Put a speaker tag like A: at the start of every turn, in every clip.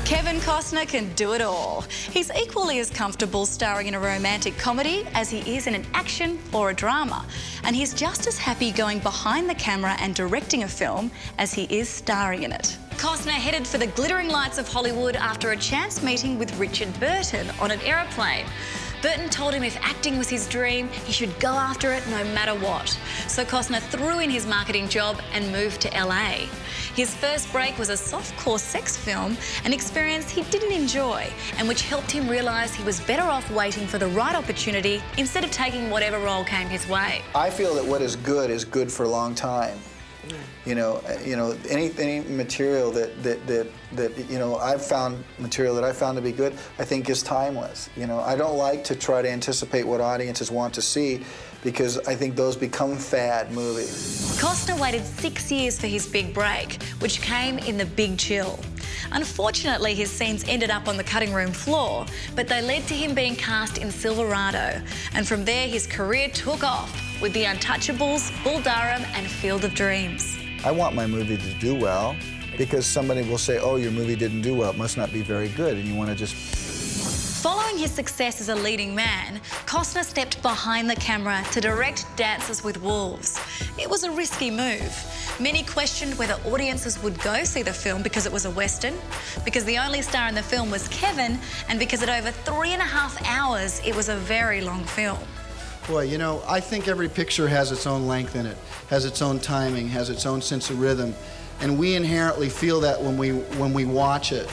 A: Kevin Costner can do it all. He's equally as comfortable starring in a romantic comedy as he is in an action or a drama. And he's just as happy going behind the camera and directing a film as he is starring in it. Costner headed for the glittering lights of Hollywood after a chance meeting with Richard Burton on an aeroplane. Burton told him if acting was his dream, he should go after it no matter what. So Costner threw in his marketing job and moved to LA. His first break was a softcore sex film, an experience he didn't enjoy and which helped him realise he was better off waiting for the right opportunity instead of taking whatever role came his way.
B: I feel that what is good for a long time. You know, any material I've found material that I found to be good, I think is timeless. You know, I don't like to try to anticipate what audiences want to see because I think those become fad movies.
A: Costner waited 6 years for his big break, which came in The Big Chill. Unfortunately, his scenes ended up on the cutting room floor, but they led to him being cast in Silverado. And from there, his career took off with The Untouchables, Bull Durham and Field of Dreams.
B: I want my movie to do well because somebody will say, oh, your movie didn't do well, it must not be very good, and you want to just...
A: Following his success as a leading man, Costner stepped behind the camera to direct Dances with Wolves. It was a risky move. Many questioned whether audiences would go see the film because it was a Western, because the only star in the film was Kevin, and because at over 3.5 hours, it was a very long film.
C: Boy, you know, I think every picture has its own length in it, has its own timing, has its own sense of rhythm, and we inherently feel that when we watch it.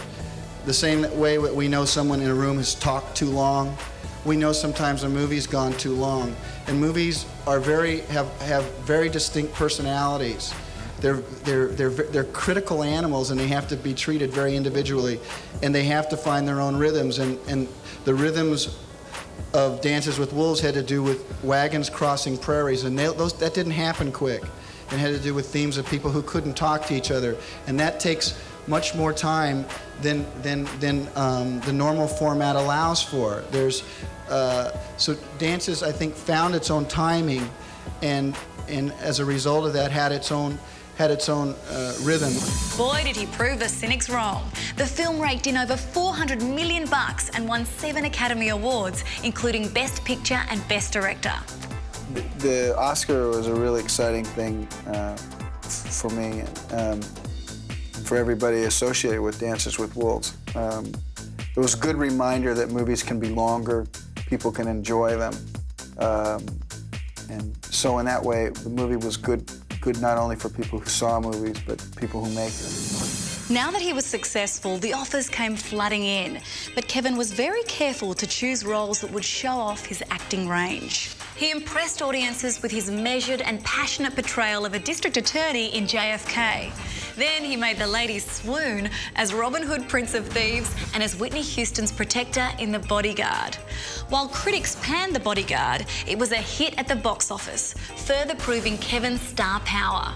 C: The same way we know someone in a room has talked too long, we know sometimes a movie's gone too long. And movies are have very distinct personalities. They're critical animals, and they have to be treated very individually, and they have to find their own rhythms. And the rhythms of Dances with Wolves had to do with wagons crossing prairies, and that didn't happen quick. It had to do with themes of people who couldn't talk to each other, and that takes much more time than the normal format allows for. So Dances, I think, found its own timing, and as a result of that, had its own rhythm.
A: Boy, did he prove the cynics wrong. The film raked in over $400 million and won 7 Academy Awards, including Best Picture and Best Director.
B: The Oscar was a really exciting thing for me, and for everybody associated with Dances with Wolves. It was a good reminder that movies can be longer, people can enjoy them. And so in that way, the movie was good not only for people who saw movies, but people who make them.
A: Now that he was successful, the offers came flooding in. But Kevin was very careful to choose roles that would show off his acting range. He impressed audiences with his measured and passionate portrayal of a district attorney in JFK. Then he made the ladies swoon as Robin Hood, Prince of Thieves, and as Whitney Houston's protector in The Bodyguard. While critics panned The Bodyguard, it was a hit at the box office, further proving Kevin's star power.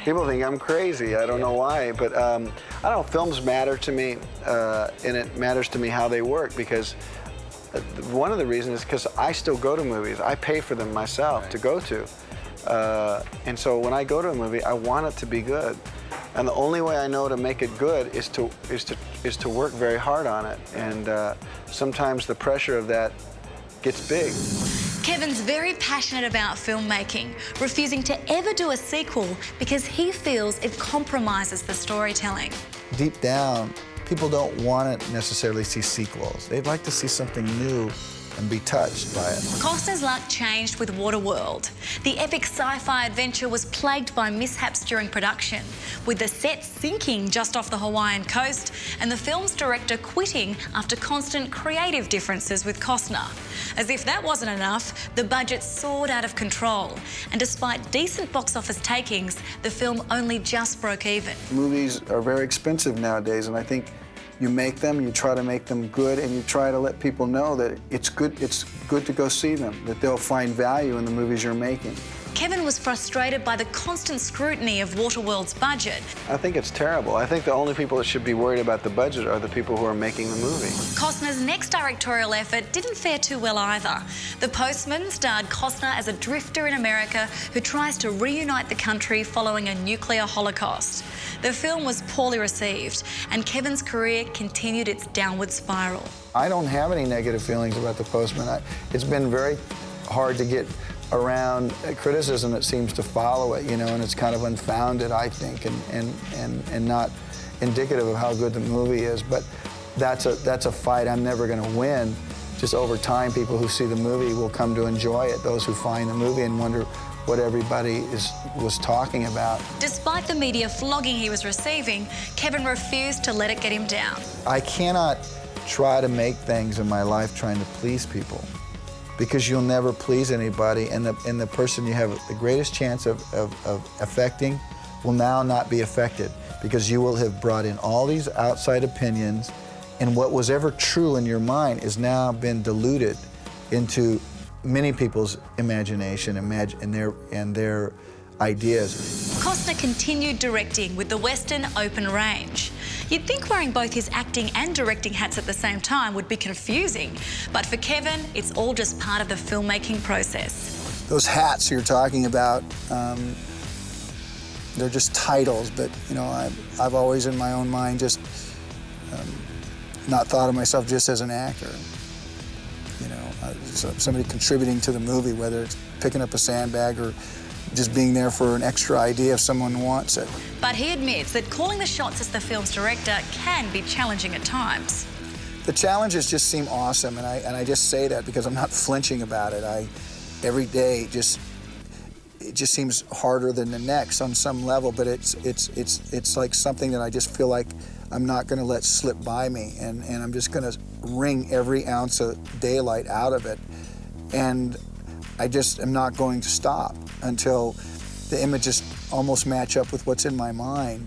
B: People think I'm crazy. I don't know why, but I don't know, films matter to me, and it matters to me how they work, because one of the reasons is because I still go to movies. I pay for them myself to go to. And so when I go to a movie, I want it to be good. And the only way I know to make it good is to work very hard on it. And sometimes the pressure of that gets big.
A: Kevin's very passionate about filmmaking, refusing to ever do a sequel because he feels it compromises the storytelling.
B: Deep down, people don't want to necessarily see sequels. They'd like to see something new and be touched by it.
A: Costner's luck changed with Waterworld. The epic sci-fi adventure was plagued by mishaps during production, with the set sinking just off the Hawaiian coast and the film's director quitting after constant creative differences with Costner. As if that wasn't enough, the budget soared out of control, and despite decent box office takings, the film only just broke even.
B: Movies are very expensive nowadays, and I think you make them, you try to make them good, and you try to let people know that it's good to go see them, that they'll find value in the movies you're making.
A: Kevin was frustrated by the constant scrutiny of Waterworld's budget.
B: I think it's terrible. I think the only people that should be worried about the budget are the people who are making the movie.
A: Costner's next directorial effort didn't fare too well either. The Postman starred Costner as a drifter in America who tries to reunite the country following a nuclear holocaust. The film was poorly received, and Kevin's career continued its downward spiral.
D: I don't have any negative feelings about The Postman. It's been very hard to get around criticism that seems to follow it, you know, and it's kind of unfounded, I think, and not indicative of how good the movie is. But that's a fight I'm never going to win. Just over time, people who see the movie will come to enjoy it. Those who find the movie and wonder what everybody was talking about.
A: Despite the media flogging he was receiving, Kevin refused to let it get him down.
D: I cannot try to make things in my life trying to please people, because you'll never please anybody, and the person you have the greatest chance of affecting will now not be affected, because you will have brought in all these outside opinions, and what was ever true in your mind has now been diluted into many people's imagination and their ideas.
A: Costner continued directing with the Western Open Range. You'd think wearing both his acting and directing hats at the same time would be confusing, but for Kevin, it's all just part of the filmmaking process.
D: Those hats you're talking about, they're just titles, but you know, I've always in my own mind just not thought of myself just as an actor. You know, somebody contributing to the movie, whether it's picking up a sandbag or just being there for an extra idea if someone wants it.
A: But he admits that calling the shots as the film's director can be challenging at times.
D: The challenges just seem awesome, and I just say that because I'm not flinching about it. Every day it just seems harder than the next on some level, but it's like something that I just feel like I'm not going to let slip by me, and I'm just going to wring every ounce of daylight out of it, and I just am not going to stop until the images almost match up with what's in my mind.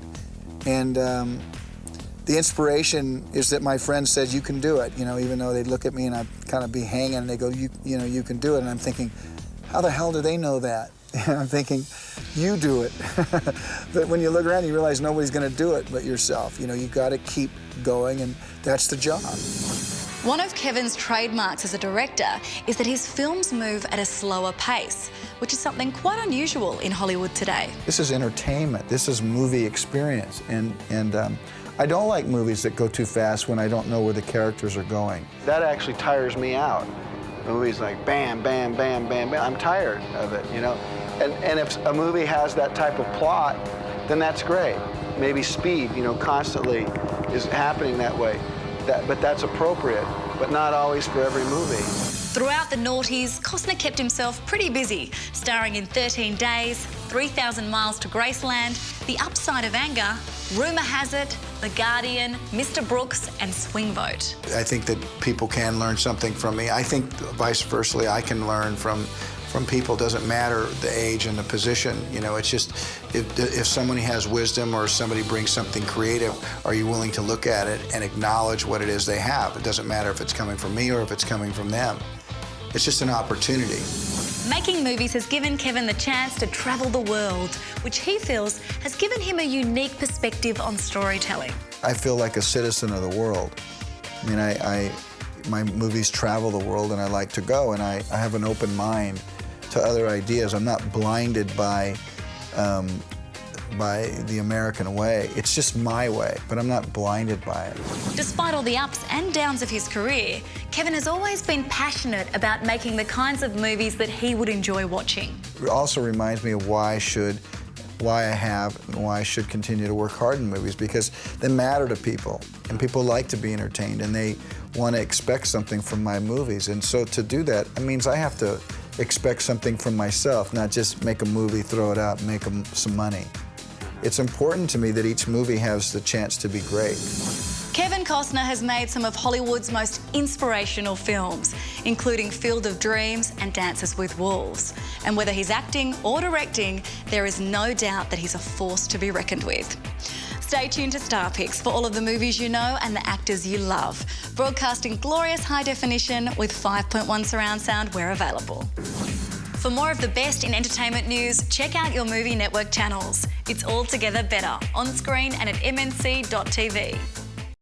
D: And the inspiration is that my friend says, you can do it, you know, even though they'd look at me and I'd kind of be hanging and they go, you know, you can do it. And I'm thinking, how the hell do they know that? And I'm thinking, you do it. But when you look around, you realize nobody's going to do it but yourself. You know, you've got to keep going, and that's the job.
A: One of Kevin's trademarks as a director is that his films move at a slower pace, which is something quite unusual in Hollywood today.
D: This is entertainment. This is movie experience. And I don't like movies that go too fast when I don't know where the characters are going.
B: That actually tires me out. Movies like bam, bam, bam, bam, bam. I'm tired of it, you know? And if a movie has that type of plot, then that's great. Maybe speed, you know, constantly is happening that way. But that's appropriate, but not always for every movie.
A: Throughout the noughties, Costner kept himself pretty busy, starring in 13 Days, 3,000 Miles to Graceland, The Upside of Anger, Rumour Has It, The Guardian, Mr. Brooks, and Swing Vote.
D: I think that people can learn something from me. I think vice versa, I can learn from people. Doesn't matter the age and the position, you know, it's just if somebody has wisdom or somebody brings something creative, are you willing to look at it and acknowledge what it is they have? It doesn't matter if it's coming from me or if it's coming from them. It's just an opportunity.
A: Making movies has given Kevin the chance to travel the world, which he feels has given him a unique perspective on storytelling.
D: I feel like a citizen of the world. I mean, my movies travel the world and I like to go, and I have an open mind to other ideas. I'm not blinded by the American way. It's just my way, but I'm not blinded by it.
A: Despite all the ups and downs of his career, Kevin has always been passionate about making the kinds of movies that he would enjoy watching.
D: It also reminds me of why I have and why I should continue to work hard in movies, because they matter to people, and people like to be entertained, and they want to expect something from my movies. And so to do that, it means I have to expect something from myself, not just make a movie, throw it out, and make some money. It's important to me that each movie has the chance to be great.
A: Kevin Costner has made some of Hollywood's most inspirational films, including Field of Dreams and Dances with Wolves. And whether he's acting or directing, there is no doubt that he's a force to be reckoned with. Stay tuned to Star Picks for all of the movies you know and the actors you love. Broadcasting glorious high definition with 5.1 surround sound where available. For more of the best in entertainment news, check out your Movie Network channels. It's all together better, on screen and at mnc.tv.